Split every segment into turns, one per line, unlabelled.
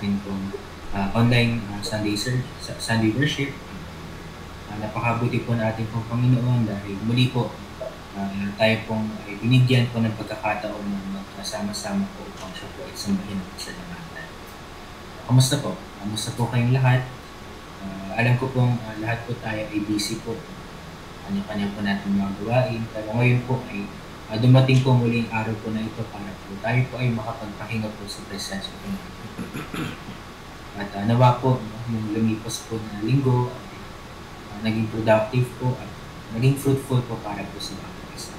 atin pong online Sunday worship. Napakabuti po na ating pong Panginoon dahil muli po tayo pong ay binigyan po ng pagkakataon na magkasama-sama po upang siya po ay sambahin ang pasalamatan. Kamusta po? Kamusta po kayong lahat? Alam ko pong lahat po tayo ay busy po. Kanya-kanya po natin mga gawain. Pero ngayon po ay dumating po muli ang araw po na ito para po tayo po ay makapagpahinga po sa presensya po natin. At nawa po yung lumipas po na linggo ay naging productive po at naging fruitful po para po sa bawat isa.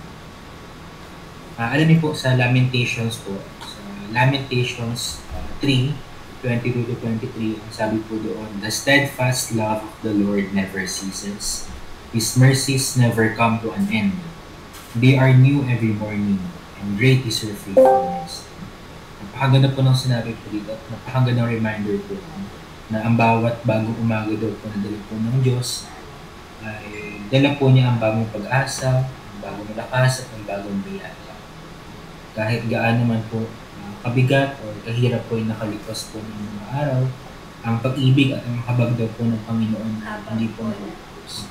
Alam niyo po sa Lamentations po, sa Lamentations 3:22-23, ang sabi po doon, "The steadfast love of the Lord never ceases. His mercies never come to an end. They are new every morning, and great is your faithfulness." Napakaganda po ng sinabi po dito, napakaganda ng reminder po na ang bawat bagong umaga daw po na dala po ng Diyos ay dala po niya ang bagong pag-asa, ang bagong lakas at ang bagong biyaya. Kahit gaano man po kabigat o kahirap po yung nakalipas po ng mga araw, ang pag-ibig at ang habag daw po ng Panginoon hindi po nalulubos.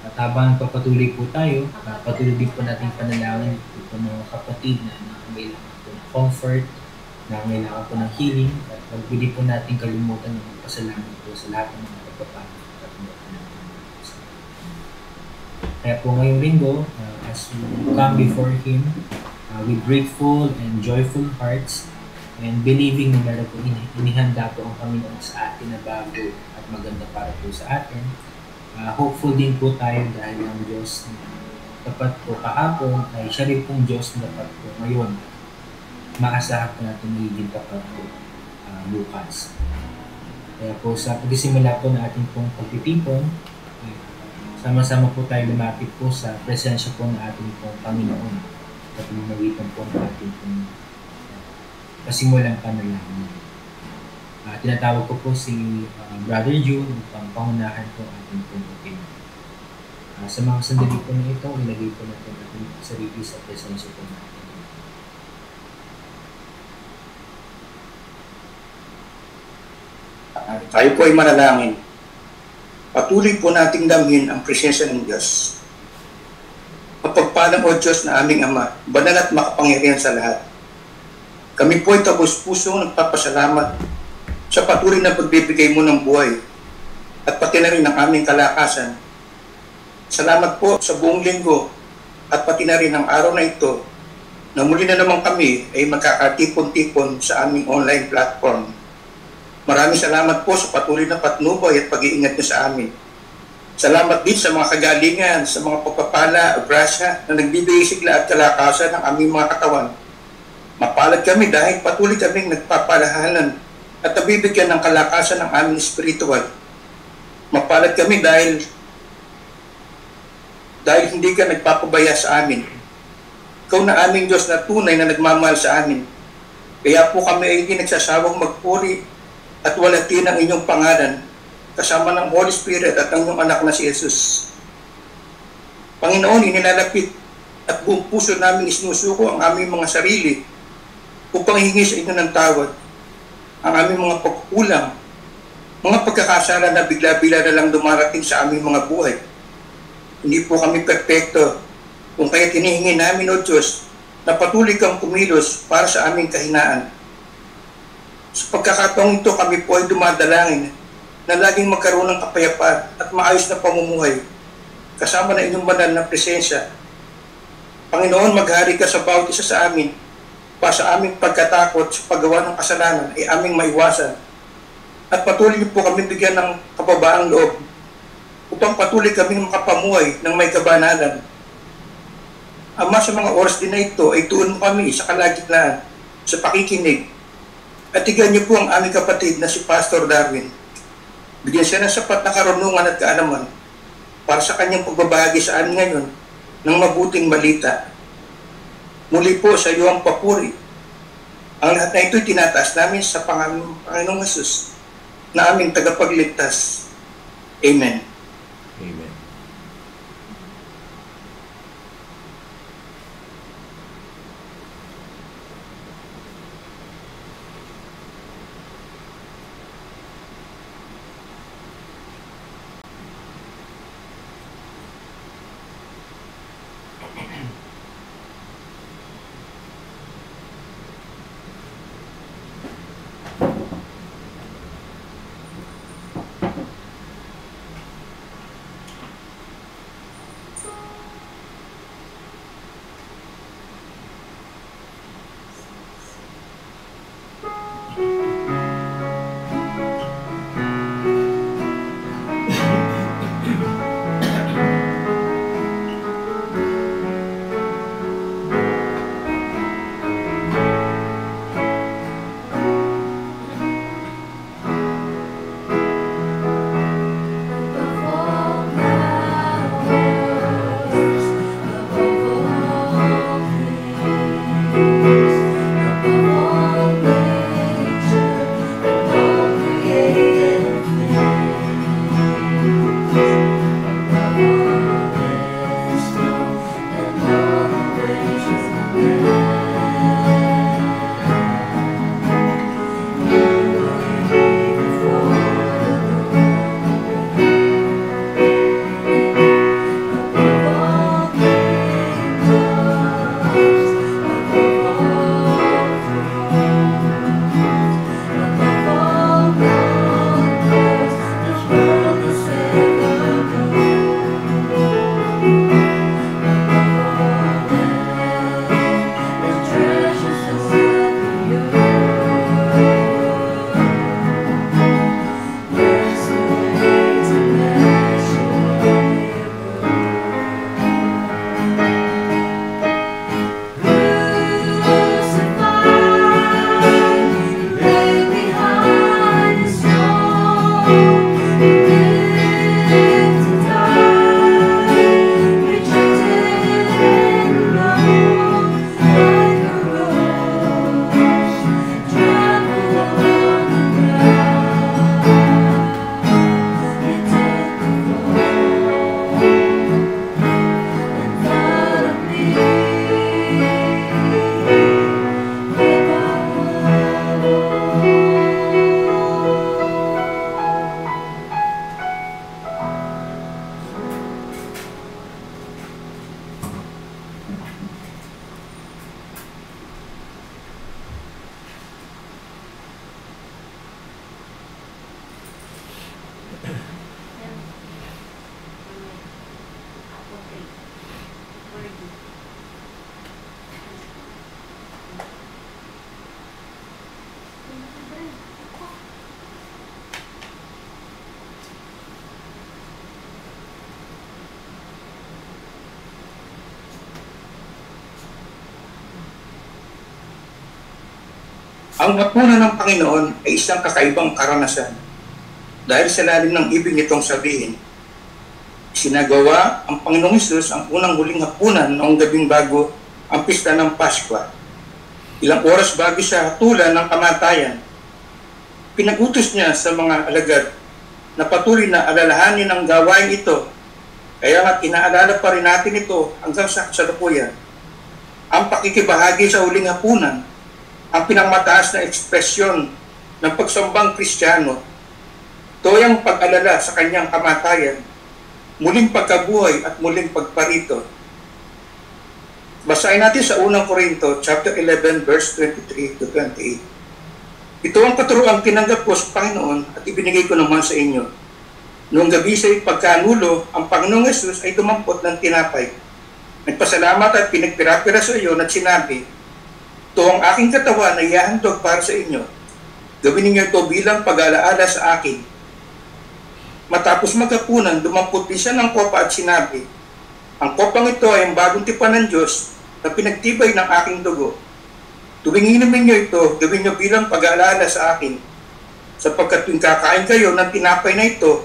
At habang nagpapatuloy po tayo, patuloy din po natin panalangin po ng mga kapatid na nangangailangan po ng comfort, nangangailangan po ng healing, at huwag po natin kalimutan ng magpasalamat po sa lahat ng mga pagpapalit at mga panalangin. Kaya po ngayong linggo, as we come before Him, with grateful and joyful hearts, and believing na meron po inihanda po ang Panginoon sa atin na bago at maganda para po sa atin. Hopeful din po tayo dahil ang Diyos na tapat po kahapon ay siya rin pong Diyos na tapat po ngayon. Maasahan po natin magiging tapat po bukas. Kaya po sa pagsisimula po na ating pong pagtitipon, sama-sama po tayo lumapit po sa presensya po ng ating pong Panginoon at lumawitan po ng ating pong pasimulang panalangin. Tinatawag ko po si Brother June upang pangunahan po ating pong opinion. Sa mga sandali po na ito, ilagay po natin ating sarili sa presensya po natin.
Tayo po ay manalangin. Patuloy po nating damhin ang presensya ng Diyos. Mapagpalang o Diyos na aming Ama, banal at makapangyarihan sa lahat. Kami po ay tabos-pusong nagpapasalamat sa patuloy na pagbibigay mo ng buhay at pati na rin ang aming kalakasan. Salamat po sa buong linggo at pati na rin ang araw na ito na muli na naman kami ay magkakatipon-tipon sa aming online platform. Maraming salamat po sa patuloy na patnubay at pag-iingat niyo sa amin. Salamat din sa mga kagalingan, sa mga pagpapala o grasya na nagbibigay sigla at kalakasan ng aming mga katawan. Mapalad kami dahil patuloy kaming nagpapalahanan at nabibigyan ng kalakasan ng aming espiritual. Mapalad kami dahil hindi ka nagpapabaya sa amin. Ikaw na aming Diyos na tunay na nagmamahal sa amin. Kaya po kami ay hindi nagsasawang magpuri at walatin ang inyong pangalan kasama ng Holy Spirit at ang inyong anak na si Jesus. Panginoon, inilalapit at buong puso namin isinusuko ang aming mga sarili upang hingi sa inyo ng tawad ang aming mga pagkukulang, mga pagkakasala na bigla-bila na lang dumarating sa aming mga buhay. Hindi po kami perfecto, kung kaya hinihingi namin, O Diyos, na patuloy kang kumilos para sa aming kahinaan. Sa pagkakataong ito, kami po ay dumadalangin na laging magkaroon ng kapayapaan at maayos na pamumuhay kasama na inyong banal na presensya. Panginoon, maghari ka sa bawat isa sa amin para sa aming pagkatakot sa paggawa ng kasalanan ay aming maiwasan. At patuloy niyo po kami bigyan ng kababaang loob upang patuloy kaming makapamuhay ng may kabanalan. Ama, sa mga oras din na ito ay tuon mo kami sa kalagitnaan, sa pakikinig. At tignan niyo po ang aming kapatid na si Pastor Darwin. Bigyan siya ng sapat na karunungan at kaalaman para sa kanyang pagbabahagi sa amin ngayon ng mabuting balita. Muli po sa iyo ang papuri. Ang lahat na ito'y tinataas namin sa Panginoong Jesus na aming tagapagligtas. Amen.
Amen.
Ang hapunan ng Panginoon ay isang kakaibang karanasan. Dahil sa lalim ng ibig nitong sabihin, sinagawa ang Panginoong Hesus ang unang huling hapunan noong gabing bago ang pista ng Paskwa. Ilang oras bago siya hatulan ng kamatayan, pinag-utos niya sa mga alagad na patuloy na alalahanin ang gawain ito. Kaya nga inaalala pa rin natin ito hanggang sa kasalukuyan. Ang pakikibahagi sa huling hapunan, ang pinangmataas na ekspresyon ng pagsambang Kristiyano, toyang pag-alala sa kanyang kamatayan, muling pagkabuhay at muling pagparito. Basahin natin sa 1 Corinto chapter 11 verse 23 to 28. Ito ang katuruang tinanggap ko sa Panginoon at ibinigay ko naman sa inyo. Noong gabi sa pagkanulo, ang Panginoong Hesus ay dumampot ng tinapay. Nagpasalamat at pinagpira-pira sa iyo at sinabi, ito ang aking katawan na ihahandog para sa inyo. Gawin ninyo ito bilang pag-alaala sa akin. Matapos maghapunan, dumampot din siya ng kopa at sinabi, ang kopang ito ay ang bagong tipan ng Diyos na pinagtibay ng aking dugo. Tuwing inumin nyo ito, gawin nyo bilang pag-aalala sa akin. Sapagkat tuwing kakain kayo ng tinapay na ito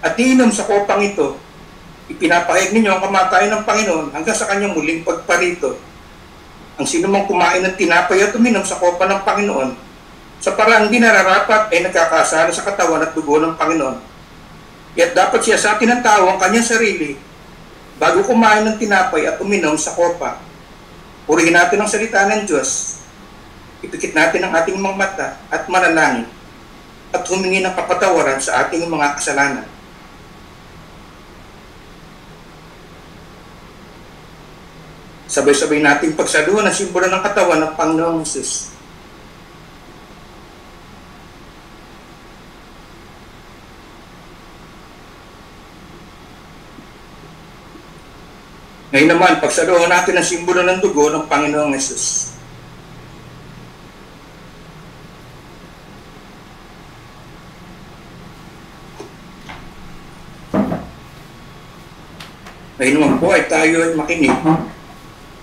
at iinom sa kopang ito, ipinapahayag ninyo ang kamatayan ng Panginoon hanggang sa kanyang muling pagparito. Ang sinumang kumain ng tinapay at uminom sa kopa ng Panginoon, sa paraang di nararapat ay nagkakasala sa katawan at dugo ng Panginoon. Kaya't dapat siya sa atin ng tao ang kanyang sarili bago kumain ng tinapay at uminom sa kopa. Purihin natin ang salita ng Diyos, ipikit natin ang ating mga mata at manalangin, at humingi ng kapatawaran sa ating mga kasalanan. Sabay-sabay nating pagsaluhan ang simbolo ng katawan ng Panginoong Hesus. Ngayon naman, pagsaluhan natin ang simbolo ng dugo ng Panginoong Hesus. Ngayon naman po ay tayo ay makinig.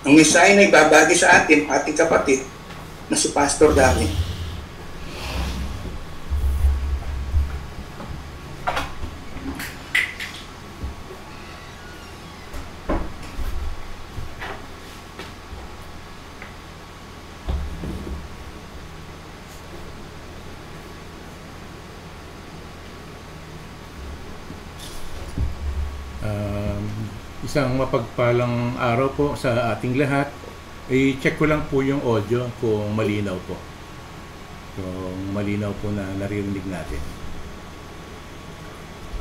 Ang mensahe na ibabagi sa atin, ating kapatid, na si Pastor Darwin.
Isang mapagpalang araw po sa ating lahat. I-check ko lang po yung audio kung malinaw po. Kung malinaw po na naririnig natin.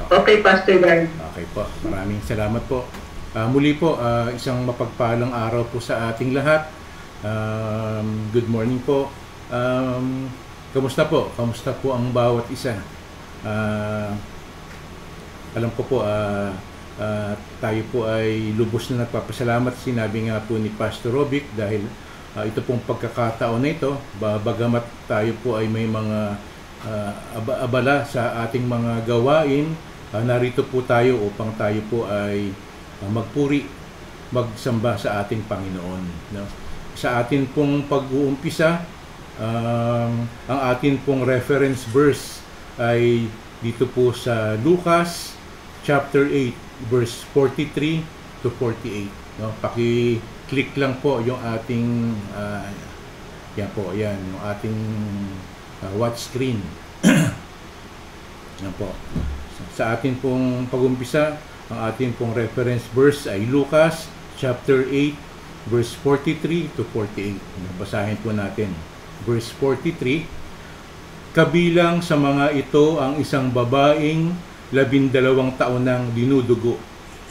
Okay, Pastor Dan.
Okay po. Maraming salamat po. Muli po, isang mapagpalang araw po sa ating lahat. Good morning po. Kamusta po? Kamusta po ang bawat isa? Alam ko po, tayo po ay lubos na nagpapasalamat. Sinabi nga po ni Pastor Robic dahil ito pong pagkakataon na ito, bagamat tayo po ay may mga abala sa ating mga gawain, narito po tayo upang tayo po ay magpuri, magsamba sa ating Panginoon. No? Sa atin pong pag-uumpisa, ang atin pong reference verse ay dito po sa Lucas chapter 8 verse 43 to 48. No? Paki-click lang po yung ating yan po, yan yung ating watch screen. Yan po. Sa atin pong pag-umpisa, ang ating pong reference verse ay Lucas chapter 8 verse 43 to 48. Basahin po natin. Verse 43, kabilang sa mga ito ang isang babaeng 12 taon nang dinudugo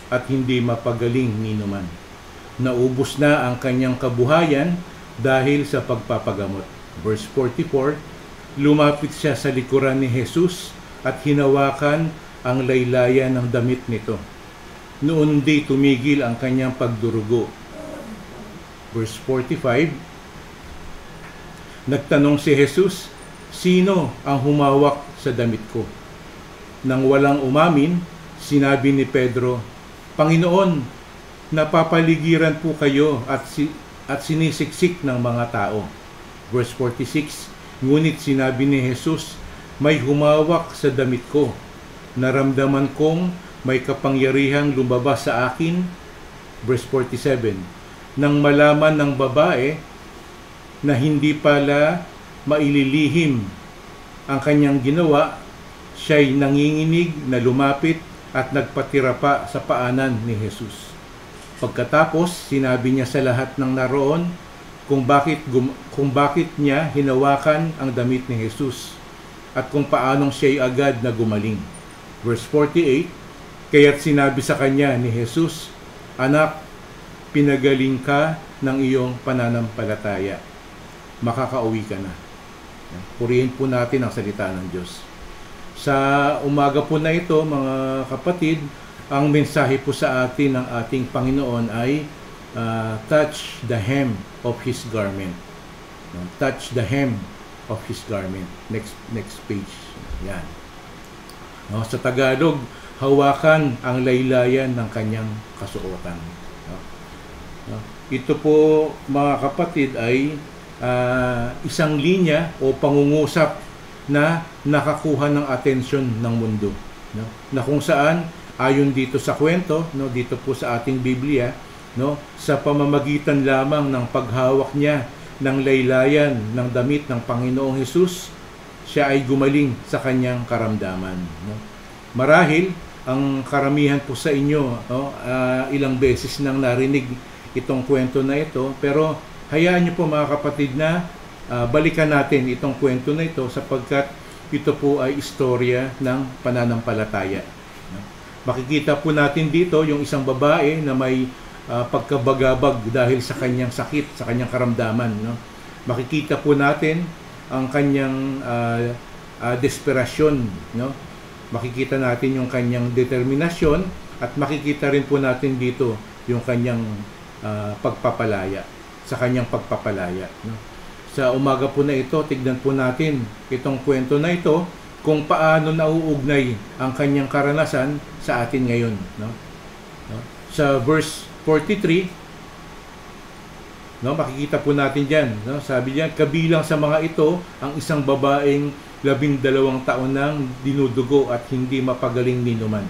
at hindi mapagaling ni numan. Naubos na ang kanyang kabuhayan dahil sa pagpapagamot. Verse 44, lumapit siya sa likuran ni Jesus at hinawakan ang laylayan ng damit nito. Noon di tumigil ang kanyang pagdurugo. Verse 45, nagtanong si Jesus, sino ang humawak sa damit ko? Nang walang umamin, sinabi ni Pedro, Panginoon, napapaligiran po kayo at sinisiksik ng mga tao. Verse 46, ngunit sinabi ni Jesus, may humawak sa damit ko. Naramdaman kong may kapangyarihang lumabas sa akin. Verse 47, nang malaman ng babae na hindi pala maililihim ang kanyang ginawa, siya'y nanginginig na lumapit at nagpatira pa sa paanan ni Jesus. Pagkatapos, sinabi niya sa lahat ng naroon kung bakit niya hinawakan ang damit ni Jesus at kung paanong siya'y agad na gumaling. Verse 48, kaya't sinabi sa kanya ni Jesus, anak, pinagaling ka ng iyong pananampalataya. Makakauwi ka na. Purihin po natin ang salita ng Diyos. Sa umaga po na ito, mga kapatid, ang mensahe po sa atin ng ating Panginoon ay touch the hem of His garment. Touch the hem of His garment. Next page. Yan. Sa Tagalog, hawakan ang laylayan ng kanyang kasuotan. Ito po, mga kapatid, ay isang linya o pangungusap na nakakuha ng atensyon ng mundo, na kung saan ayon dito sa kwento, dito po sa ating Biblia, sa pamamagitan lamang ng paghawak niya ng laylayan ng damit ng Panginoong Hesus, siya ay gumaling sa kanyang karamdaman. Marahil ang karamihan po sa inyo, ilang beses nang narinig itong kwento na ito, pero hayaan niyo po, mga kapatid, na balikan natin itong kwento na ito sapagkat ito po ay istorya ng pananampalataya. Makikita po natin dito yung isang babae na may pagkabagabag dahil sa kanyang sakit, sa kanyang karamdaman. Makikita po natin ang kanyang desperasyon. Makikita natin yung kanyang determinasyon at makikita rin po natin dito yung kanyang pagpapalaya, sa kanyang pagpapalaya. Sa umaga po na ito, tignan po natin itong kwento na ito kung paano nauugnay ang kanyang karanasan sa atin ngayon. Sa verse 43, makikita po natin dyan. Sabi diyan, kabilang sa mga ito, ang isang babaeng 12 taon nang dinudugo at hindi mapagaling ninuman.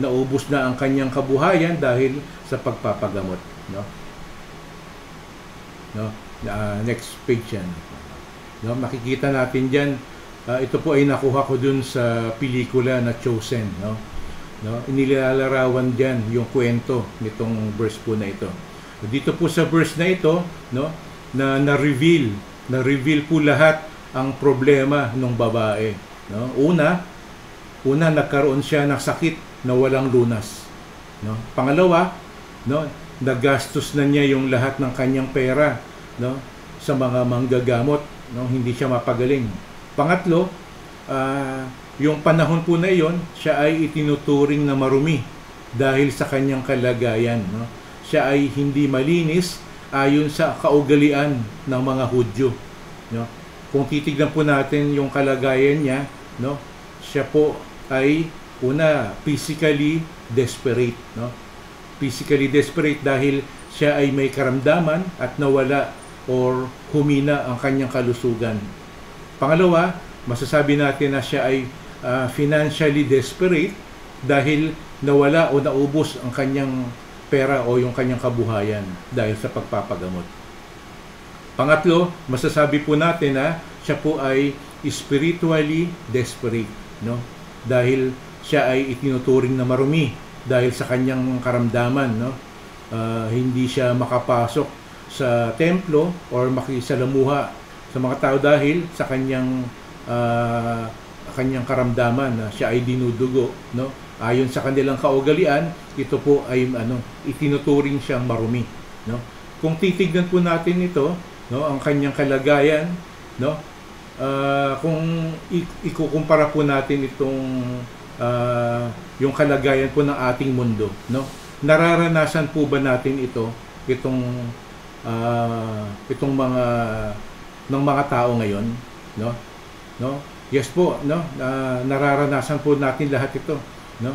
Naubos na ang kanyang kabuhayan dahil sa pagpapagamot. Next page yan. Makikita natin dyan, ito po ay nakuha ko dun sa pelikula na Chosen. Inilalarawan dyan yung kwento nitong verse po na ito. Dito po sa verse na ito, na na-reveal po lahat ang problema ng babae. Una, nagkaroon siya ng sakit na walang lunas. Pangalawa, nagastos na niya yung lahat ng kanyang pera, sa mga manggagamot, hindi siya mapagaling. Pangatlo, yung panahon po na iyon, siya ay itinuturing na marumi dahil sa kanyang kalagayan. Siya ay hindi malinis ayon sa kaugalian ng mga Hudyo. Kung titignan po natin yung kalagayan niya, siya po ay physically desperate. Physically desperate dahil siya ay may karamdaman at nawala or humina ang kanyang kalusugan. Pangalawa, masasabi natin na siya ay financially desperate dahil nawala o naubos ang kanyang pera o yung kanyang kabuhayan dahil sa pagpapagamot. Pangatlo, masasabi po natin na siya po ay spiritually desperate, dahil siya ay itinuturing na marumi dahil sa kanyang karamdaman. Hindi siya makapasok sa templo or makisalamuha sa mga tao dahil sa kanyang karamdaman na siya ay dinudugo. Ayon sa kanilang kaugalian, ito po ay itinuturing siyang marumi. Kung titignan po natin ito, ang kanyang kalagayan, kung ikukumpara po natin itong yung kalagayan po ng ating mundo, no? Nararanasan po ba natin itong mga ng mga tao ngayon, no? No? Yes po, no? Nararanasan po natin lahat ito, no?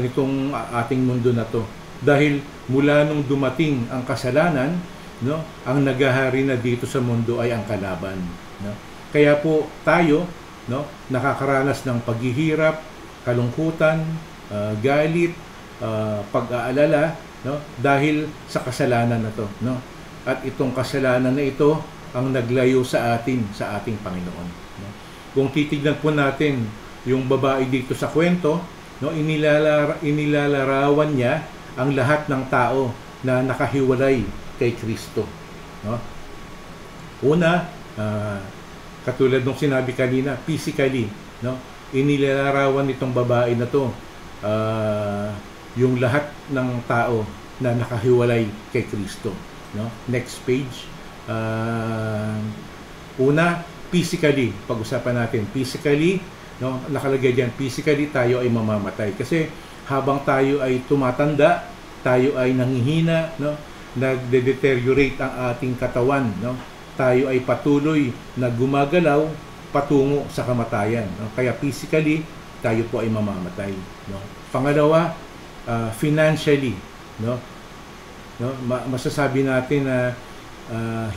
Itong ating mundo na to. Dahil mula nung dumating ang kasalanan, no, ang naghahari na dito sa mundo ay ang kalaban, no? Kaya po tayo, no, nakakaranas ng paghihirap, kalungkutan, galit, pag-aalala, no, dahil sa kasalanan na to, no? At itong kasalanan na ito ang naglayo sa atin, sa ating Panginoon, no? Kung titignan po natin yung babae dito sa kwento, no, inilalarawan niya ang lahat ng tao na nakahiwalay kay Kristo, no? Una, katulad nung sinabi kanina, physically, no, inilalarawan nitong babae na to yung lahat ng tao na nakahiwalay kay Kristo, no? Next page. Una, physically, pag-usapan natin physically, no, nakalagay diyan, physically tayo ay mamamatay kasi habang tayo ay tumatanda, tayo ay nanghihina, no, nagde-deteriorate ang ating katawan, no? Tayo ay patuloy na gumagalaw patungo sa kamatayan, no? Kaya physically tayo po ay mamamatay, no? Pangalawa, financially, no? Masasabi natin na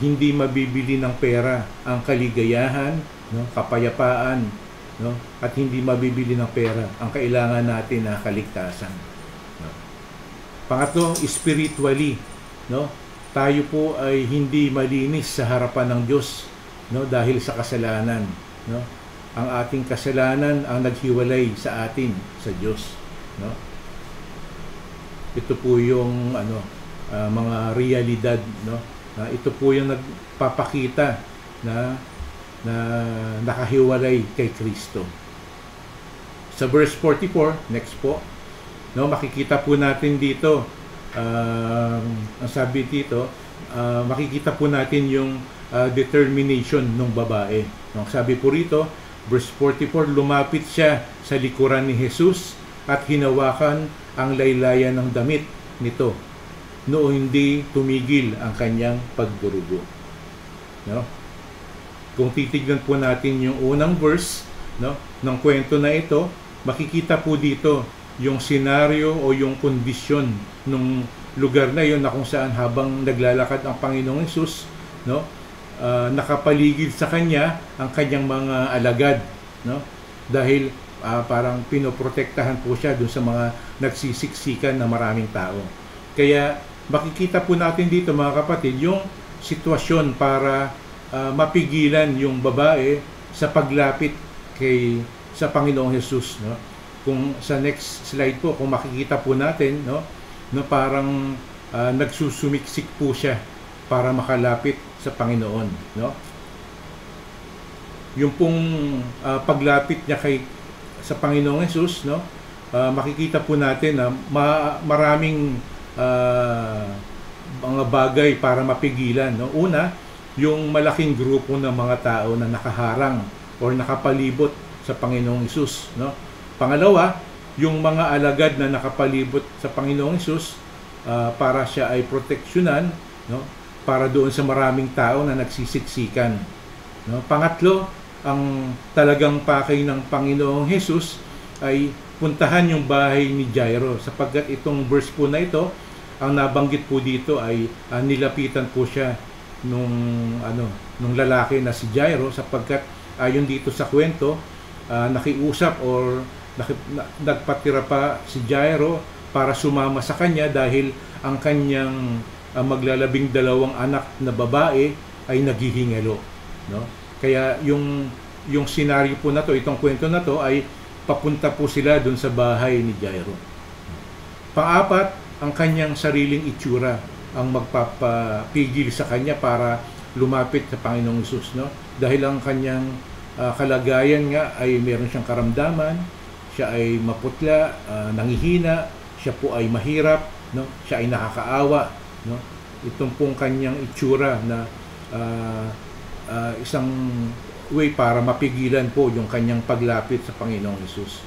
hindi mabibili ng pera ang kaligayahan, no, kapayapaan, no, at hindi mabibili ng pera ang kailangan natin na kaligtasan, no? Pangatlo, spiritually, no, tayo po ay hindi malinis sa harapan ng Diyos, no, dahil sa kasalanan, no? Ang ating kasalanan ang naghiwalay sa atin sa Diyos, no? Ito po yung mga realidad, no? Ito po yung nagpapakita na nakahiwalay kay Kristo. Sa verse 44, next po, no, makikita po natin dito, ang sabi dito, makikita po natin yung determination ng babae. Ang sabi po rito, verse 44, lumapit siya sa likuran ni Jesus at hinawakan ang laylayan ng damit nito, noong hindi tumigil ang kanyang pagdurugo, no? Kung titignan po natin yung unang verse, no, ng kwento na ito, makikita po dito yung senaryo o yung kondisyon ng lugar na yon na kung saan habang naglalakad ang Panginoong Hesus, no, nakapaligid sa kanya ang kanyang mga alagad, no, dahil parang pinoprotektahan po siya dun sa mga nagsisiksikan na maraming tao. Kaya makikita po natin dito, mga kapatid, yung sitwasyon para mapigilan yung babae sa paglapit sa Panginoong Hesus, no? Kung sa next slide po, kung makikita po natin, no, parang nagsusumiksik po siya para makalapit sa Panginoon, no? Yung pong paglapit niya sa Panginoong Hesus, no, makikita po natin na maraming mga bagay para mapigilan, no? Una, yung malaking grupo ng mga tao na nakaharang or nakapalibot sa Panginoong Hesus, no? Pangalawa, yung mga alagad na nakapalibot sa Panginoong Hesus para siya ay proteksyonan, no, para doon sa maraming tao na nagsisiksikan, no? Pangatlo, ang talagang pakay ng Panginoong Hesus ay puntahan yung bahay ni Jairo, sapagkat itong verse po na ito, ang nabanggit po dito ay nilapitan po siya nung lalaki na si Jairo, sapagkat ayon dito sa kwento, nakiusap or nagpatira pa si Jairo para sumama sa kanya dahil ang kanyang maglalabing dalawang anak na babae ay naghihingalo, no? Kaya yung senaryo po na to, itong kwento na to, ay papunta po sila dun sa bahay ni Jairo. Pang-apat, ang kanyang sariling itsura ang magpapapigil sa kanya para lumapit sa Panginoong Hesus, no? Dahil ang kanyang kalagayan nga ay meron siyang karamdaman, siya ay maputla, nangihina, siya po ay mahirap, no? Siya ay nakakaawa, no? Itong pong kanyang itsura na isang way para mapigilan po yung kanyang paglapit sa Panginoong Hesus.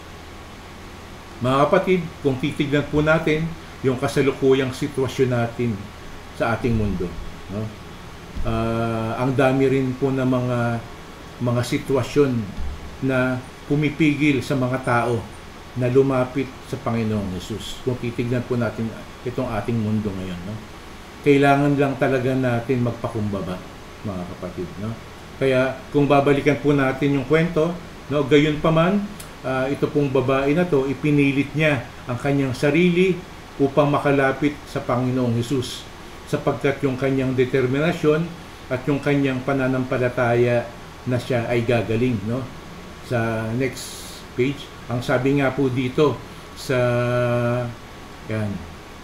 Mga kapatid, kung titignan po natin yung kasalukuyang sitwasyon natin sa ating mundo, no? Ang dami rin po ng mga sitwasyon na pumipigil sa mga tao na lumapit sa Panginoong Hesus. Kung titignan po natin itong ating mundo ngayon, no? Kailangan lang talaga natin magpakumbaba, mga kapatid, no? Kaya kung babalikan po natin yung kwento, no, gayon pa man, ito pong babae na to, ipinilit niya ang kanyang sarili upang makalapit sa Panginoong Hesus, sapagkat yung kanyang determinasyon at yung kanyang pananampalataya na siya ay gagaling, no? Sa next page, ang sabi nga po dito sa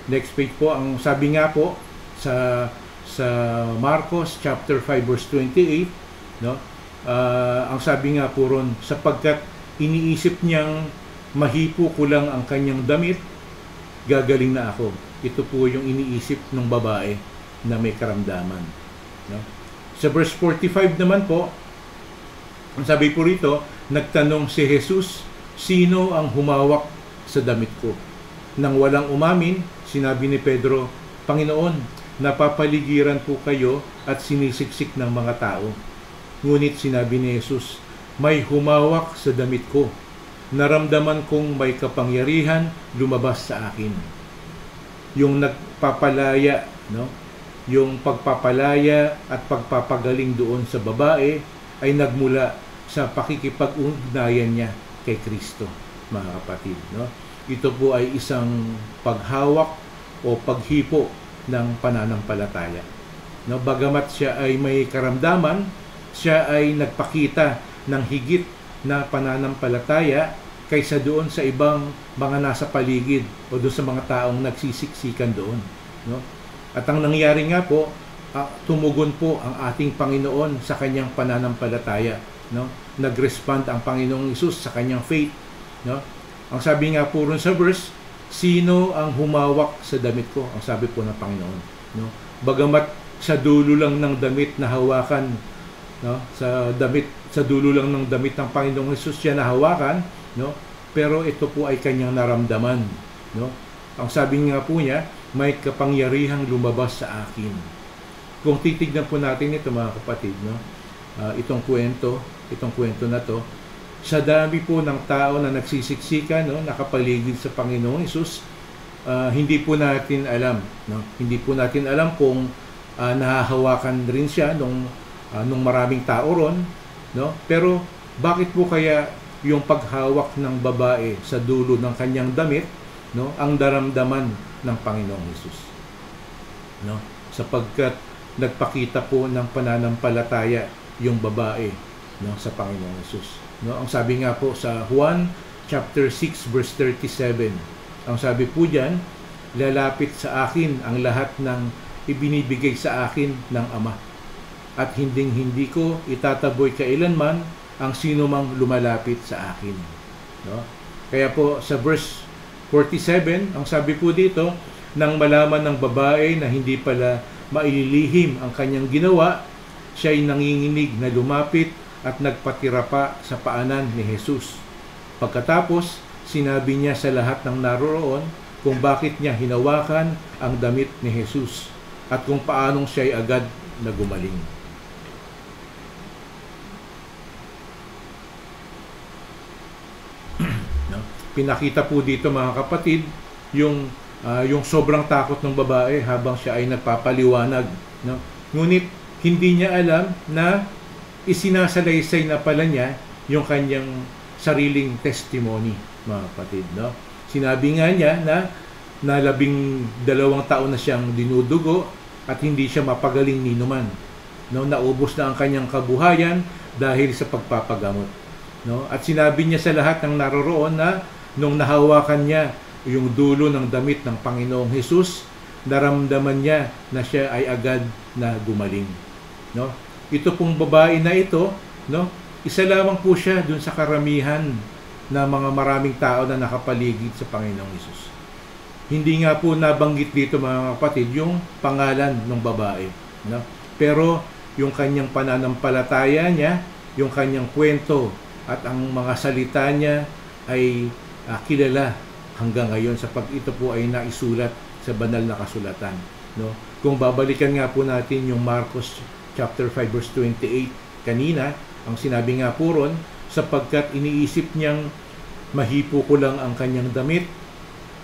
next page po, ang sabi nga po sa Marcos chapter 5 verse 28, no? Ang sabi nga po ron, sapagkat iniisip niyang mahipo ko lang ang kanyang damit, gagaling na ako. Ito po yung iniisip ng babae na may karamdaman, no? Sa verse 45 naman po, ang sabi po rito, nagtanong si Jesus, sino ang humawak sa damit ko? Nang walang umamin, sinabi ni Pedro, Panginoon, napapaligiran po kayo at sinisiksik ng mga tao. Ngunit sinabi ni Jesus, may humawak sa damit ko. Naramdaman kong may kapangyarihan lumabas sa akin. Yung nagpapalaya, no? Yung pagpapalaya at pagpapagaling doon sa babae ay nagmula sa pakikipag-ugnayan niya kay Kristo, mga kapatid, no? Ito po ay isang paghawak o paghipo ng pananampalataya, no? Bagamat siya ay may karamdaman, siya ay nagpakita ng higit na pananampalataya kaysa doon sa ibang mga nasa paligid o doon sa mga taong nagsisiksikan doon, no? At ang nangyari nga po, tumugon po ang ating Panginoon sa kanyang pananampalataya, no? Nag-respond ang Panginoong Hesus sa kanyang faith, no? Ang sabi nga po ron sa verse, sino ang humawak sa damit ko? Ang sabi po ng Panginoon, no? Bagamat sa dulo lang ng damit na hawakan, no? Sa dulo lang ng damit ng Panginoong Hesus siya nahawakan, no? Pero ito po ay kanyang naramdaman, no? Ang sabi nga po niya, may kapangyarihang lumabas sa akin. Kung titignan po natin ito, mga kapatid, no? Itong kwento na to, sa dami po ng tao na nagsisiksika, no, nakapaligid sa Panginoong Hesus, hindi po natin alam, no? Hindi po natin alam kung nahahawakan rin siya nung maraming tao ron, no? Pero bakit po kaya yung paghawak ng babae sa dulo ng kanyang damit, no, ang daramdaman ng Panginoong Hesus, no? Sapagkat nagpakita po ng pananampalataya yung babae, no, sa Panginoong Hesus, no? Ang sabi nga po sa Juan chapter 6 verse 37, ang sabi po diyan, lalapit sa akin ang lahat ng ibinibigay sa akin ng Ama, at hindi ko itataboy kailanman ang sino mang lumalapit sa akin, no? Kaya po sa verse 47, ang sabi po dito, nang malaman ng babae na hindi pala maililihim ang kanyang ginawa, siya ay nanginginig na lumapit at nagpatira pa sa paanan ni Jesus. Pagkatapos, sinabi niya sa lahat ng naroroon kung bakit niya hinawakan ang damit ni Jesus at kung paanong siya ay agad na gumaling. Pinakita po dito, mga kapatid, yung sobrang takot ng babae habang siya ay nagpapaliwanag, no? Ngunit hindi niya alam na isinasalaysay na pala niya yung kanyang sariling testimony, mga kapatid, no? Sinabi nga niya na 12 taon na siyang dinudugo at hindi siya mapagaling ninuman, no? Naubos na ang kanyang kabuhayan dahil sa pagpapagamot, no? At sinabi niya sa lahat ng naroroon na nung nahawakan niya yung dulo ng damit ng Panginoong Hesus, naramdaman niya na siya ay agad na gumaling, no? Ito pong babae na ito, no, isa lamang po siya dun sa karamihan na mga maraming tao na nakapaligid sa Panginoong Hesus. Hindi nga po nabanggit dito, mga kapatid, yung pangalan ng babae, no? Pero yung kanyang pananampalataya niya yung kanyang kwento at ang mga salita niya ay kilala hanggang ngayon sapagkat ito po ay naisulat sa banal na kasulatan, no? Kung babalikan nga po natin yung Marcos chapter 5 verse 28 kanina, ang sinabi nga po ron, sapagkat iniisip niyang mahipo ko lang ang kanyang damit,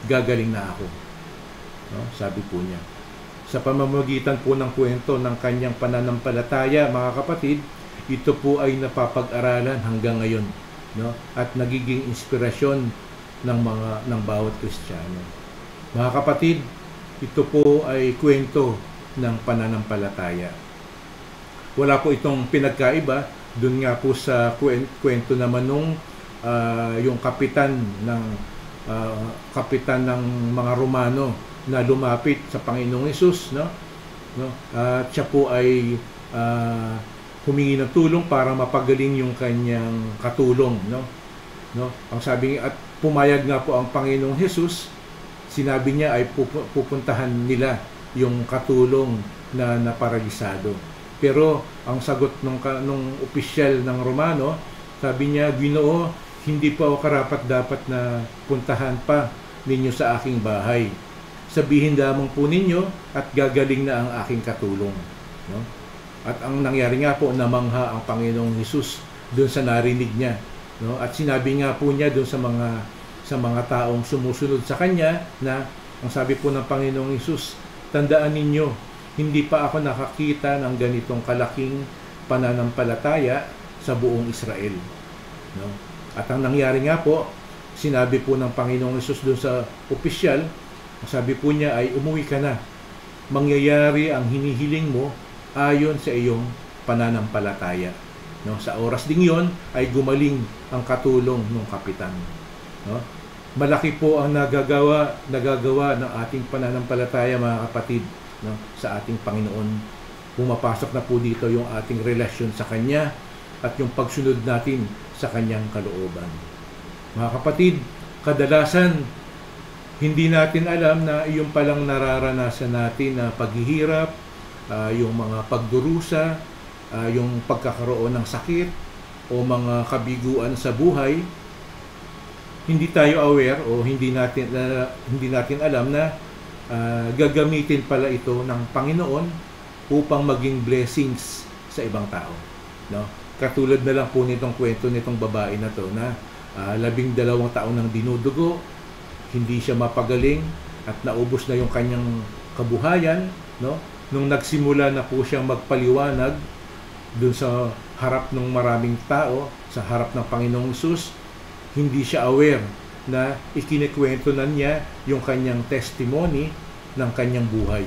gagaling na ako, no? Sabi po niya. Sa pamamagitan po ng kwento ng kanyang pananampalataya, mga kapatid, ito po ay napapag-aralan hanggang ngayon, no? At nagiging inspirasyon ng bawat Kristiyano. Mga kapatid, ito po ay kwento ng pananampalataya. Wala po itong pinagkaiba doon nga po sa kwento naman nung yung kapitan ng mga Romano na lumapit sa Panginoong Hesus, no? At siya po ay humingi ng tulong para mapagaling yung kanyang katulong, no? Ang sabi at pumayag nga po ang Panginoong Hesus, sinabi niya ay pupuntahan nila yung katulong na naparalisado. Pero ang sagot nung opisyal ng Romano, sabi niya, Ginoo, hindi pa ako karapat-dapat na puntahan pa ninyo sa aking bahay. Sabihin lamang po ninyo at gagaling na ang aking katulong, no? At ang nangyari nga po, namangha ang Panginoong Hesus doon sa narinig niya, no? At sinabi nga po niya doon sa mga taong sumusunod sa kanya na ang sabi po ng Panginoong Hesus, tandaan ninyo, hindi pa ako nakakita ng ganitong kalaking pananampalataya sa buong Israel, no? At ang nangyari nga po, sinabi po ng Panginoong Hesus doon sa opisyal, sabi po niya ay umuwi ka na. Mangyayari ang hinihiling mo ayon sa iyong pananampalataya, no? Sa oras ding yon ay gumaling ang katulong ng kapitan, no? Malaki po ang nagagawa ng ating pananampalataya, mga kapatid, no? Sa ating Panginoon. Pumapasok na po dito yung ating relasyon sa Kanya at yung pagsunod natin sa Kanyang kalooban. Mga kapatid, kadalasan hindi natin alam na yung palang nararanasan natin na paghihirap, yung mga pagdurusa, yung pagkakaroon ng sakit o mga kabiguan sa buhay, hindi tayo aware o hindi natin alam na gagamitin pala ito ng Panginoon upang maging blessings sa ibang tao, no? Katulad na lang po nitong kwento nitong babae na to na 12 taon nang dinudugo, hindi siya mapagaling at naubos na yung kanyang kabuhayan, no? Nung nagsimula na po siyang magpaliwanag dun sa harap ng maraming tao, sa harap ng Panginoong Hesus, hindi siya aware na ikinikwento na niya yung kanyang testimony ng kanyang buhay,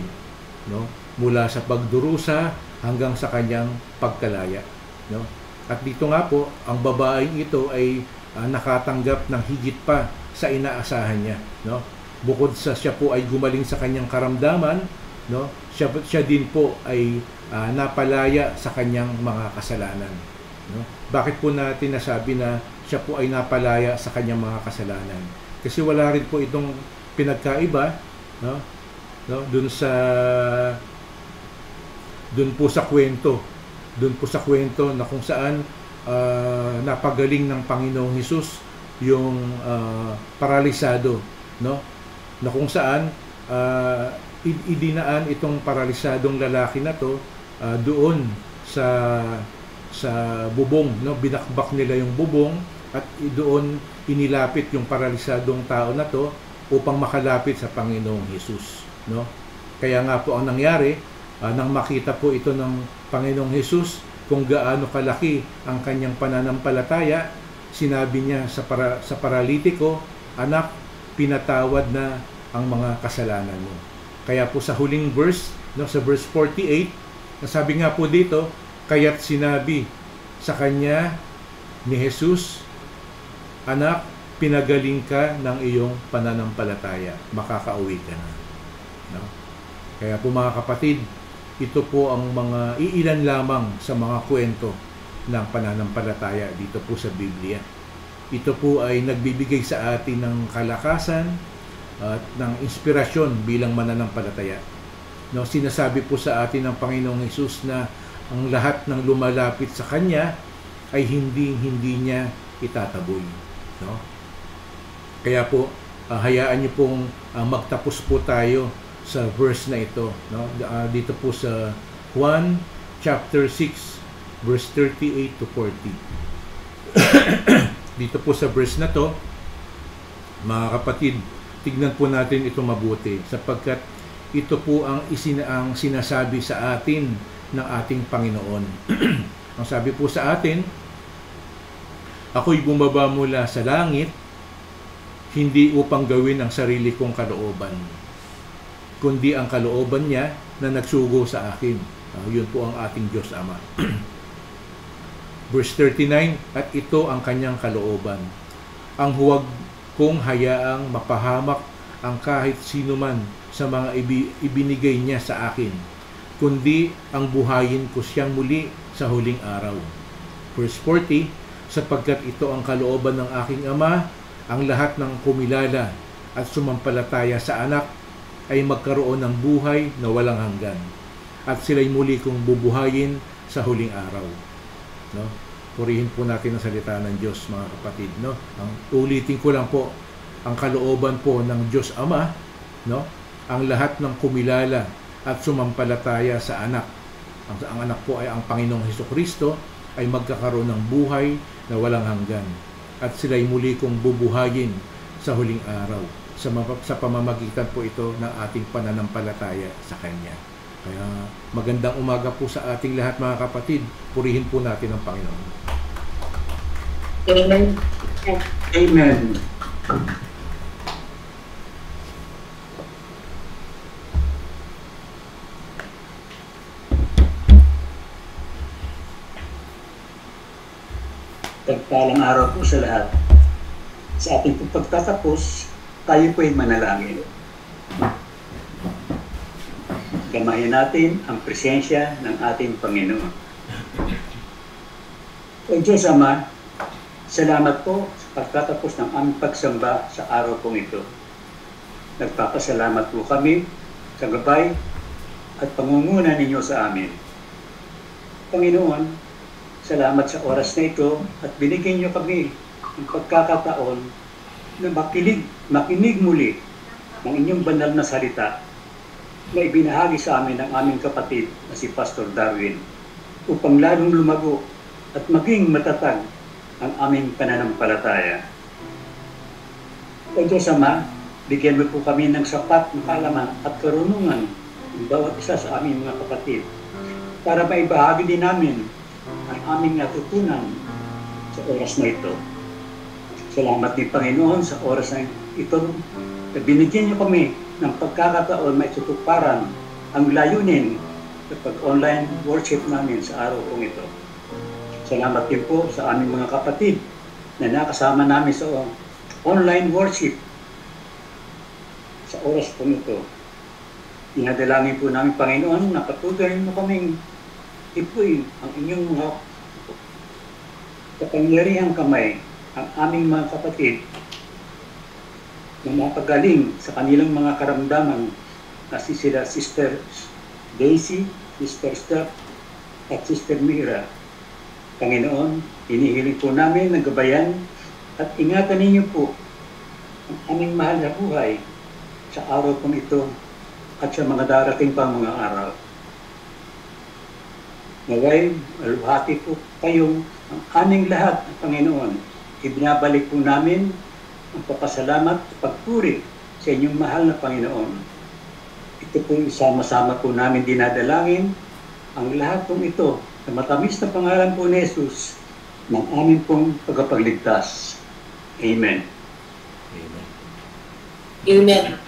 no? Mula sa pagdurusa hanggang sa kanyang pagkalaya, no? At dito nga po, ang babaeng ito ay nakatanggap ng higit pa sa inaasahan niya, no? Bukod sa siya po ay gumaling sa kanyang karamdaman, no? Siya din po ay napalaya sa kanyang mga kasalanan, no? Bakit po natin nasabi na siya po ay napalaya sa kanyang mga kasalanan? Kasi wala rin po itong pinagkaiba, no? Doon po sa kwento na kung saan napagaling ng Panginoong Hesus yung paralisado, no? Na kung saan idinaan itong paralisadong lalaki na to doon sa bubong, no? Binakbak nila yung bubong at doon inilapit yung paralisadong tao na to upang makalapit sa Panginoong Hesus, no? Kaya nga po ang nangyari, nang makita po ito ng Panginoong Hesus kung gaano kalaki ang kanyang pananampalataya, sinabi niya sa paralitiko, anak, pinatawad na ang mga kasalanan mo. Kaya po sa huling verse, no, sa verse 48, nasabi nga po dito, kaya't sinabi sa kanya ni Jesus, anak, pinagaling ka ng iyong pananampalataya, makakauwi ka na, no? Kaya po mga kapatid, ito po ang mga iilan lamang sa mga kwento ng pananampalataya dito po sa Biblia. Ito po ay nagbibigay sa atin ng kalakasan at ng inspirasyon bilang mananampalataya, no? Sinasabi po sa atin ng Panginoong Hesus na ang lahat ng lumalapit sa Kanya ay hindi niya itataboy, no? Kaya po hayaan niyo pong magtapos po tayo sa verse na ito, no? Dito po sa Juan chapter 6 verse 38 to 40. Dito po sa verse na to, mga kapatid, tignan po natin ito mabuti sapagkat ito po ang sinasabi sa atin ng ating Panginoon. Ang sabi po sa atin, ako'y bumaba mula sa langit, hindi upang gawin ang sarili kong kalooban, kundi ang kalooban niya na nagsugo sa akin. Yun po ang ating Diyos Ama. Verse 39, at ito ang kanyang kalooban, ang huwag kong hayaang mapahamak ang kahit sino man sa mga ibinigay niya sa akin, kundi ang buhayin ko siyang muli sa huling araw. Verse 40, sapagkat ito ang kalooban ng aking Ama, ang lahat ng kumilala at sumampalataya sa anak ay magkaroon ng buhay na walang hanggan, at sila'y muli kong bubuhayin sa huling araw. No? Purihin po natin ang salita ng Diyos, mga kapatid, no? Ulitin ko lang po, ang kalooban po ng Diyos Ama, no? Ang lahat ng kumilala at sumampalataya sa anak. Ang anak po ay ang Panginoong Hesukristo, ay magkakaroon ng buhay na walang hanggan, at sila'y muli kong bubuhayin sa huling araw sa pamamagitan po ito ng ating pananampalataya sa Kanya. Kaya magandang umaga po sa ating lahat, mga kapatid. Purihin po natin ang Panginoon.
Amen.
Amen.
Pagpalang araw po sa lahat. Sa ating pagtatapos, tayo po ay manalangin. Gamahin natin ang presensya ng ating Panginoon. O Diyos Ama, salamat po sa pagtatapos ng aming pagsamba sa araw pong ito. Nagpapasalamat po kami sa gabay at pangunguna ninyo sa amin. Panginoon, salamat sa oras na ito at binigyan niyo kami ng pagkakataon na makinig muli ng inyong banal na salita na ibinahagi sa amin ng aming kapatid na si Pastor Darwin upang lalong lumago at maging matatag ang aming pananampalataya. O Diyos Ama, bigyan mo po kami ng sapat na kaalaman at karunungan ng bawat isa sa aming mga kapatid para maibahagi din namin ang aming natutunan sa oras na ito. Salamat din Panginoon sa oras na ito na binigyan niyo kami ng pagkakataon maitutuparan ang layunin sa pag-online worship namin sa araw kong ito. Salamat din po sa aming mga kapatid na nakasama namin sa online worship sa oras kong ito. Dinadalangin po namin Panginoon na patuloy mo kaming ipuin ang inyong mga kapangyarihang kamay ang aming mga kapatid na mapagaling sa kanilang mga karamdaman na sila Sister Daisy, Sister Steph at Sister Mira. Panginoon, hinihiling po namin na gabayan at ingatan ninyo po ang aming mahal na buhay sa araw pong ito at sa mga darating pang mga araw. Naway, maluhati po kayong ang aming lahat, Panginoon. Ibinabalik po namin ang papasalamat at pagpuri sa inyong mahal na Panginoon. Ito po sama-sama po namin dinadalangin ang lahat pong ito na matamis na pangalan po ni Jesus ng aming pong pagpapagligtas. Amen.
Amen.
Amen.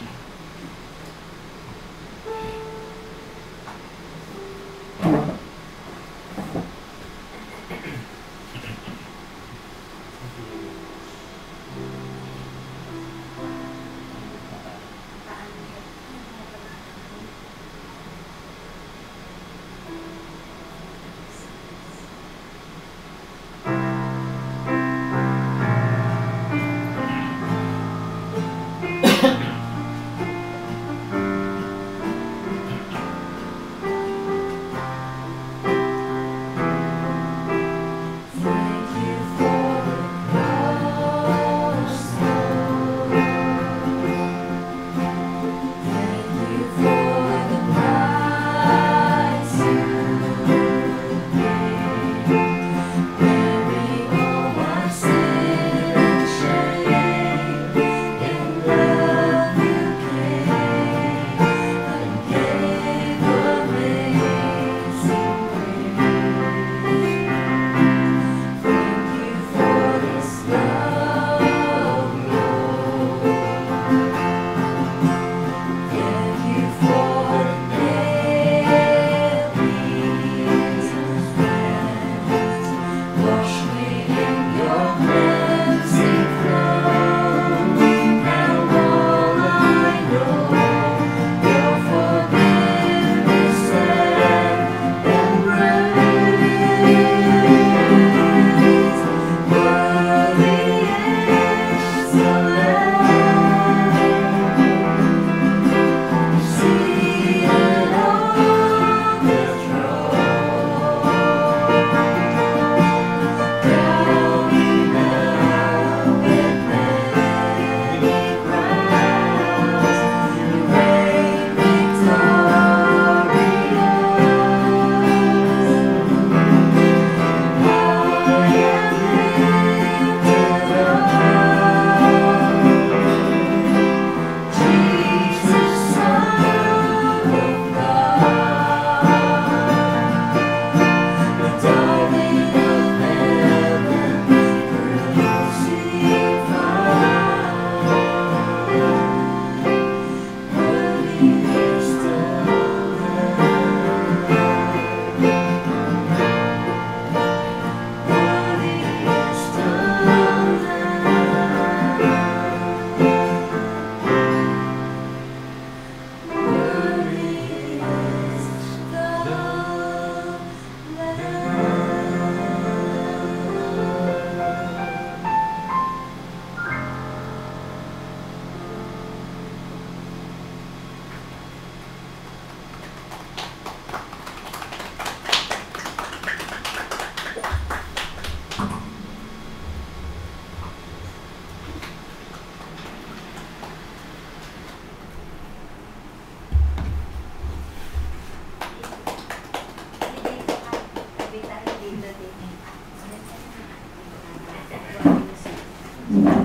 Hindi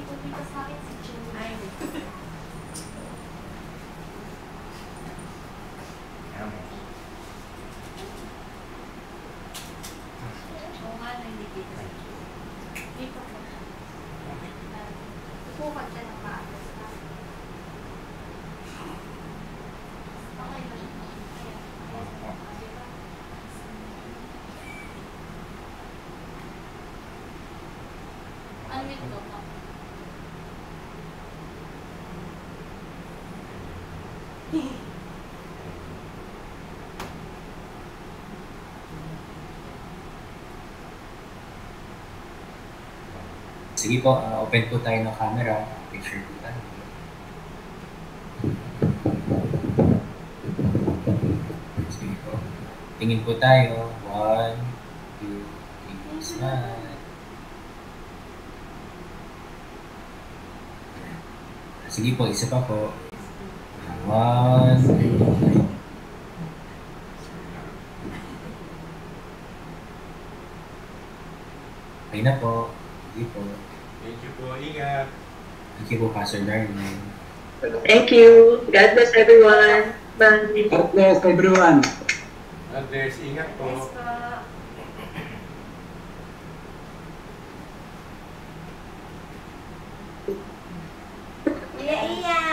po dito sa akin si Jim. Ay, oo nga na hindi dito sa Jim. Dito po. Pupad ka ng maalas na. Okay lang. Ano ito?
Sige po, open po tayo ng camera. Picture po tayo. Sige po. Tingin po tayo. 1, 2, 3, smile. Sige po, isa pa po. 1, 2, okay na po. Sige po.
Thank you po. Ingat.
Thank you po, Pastor Darwin.
Thank you. God bless everyone. Bye.
God bless everyone.
Others, ingat po.
Yes po. Iya, iya.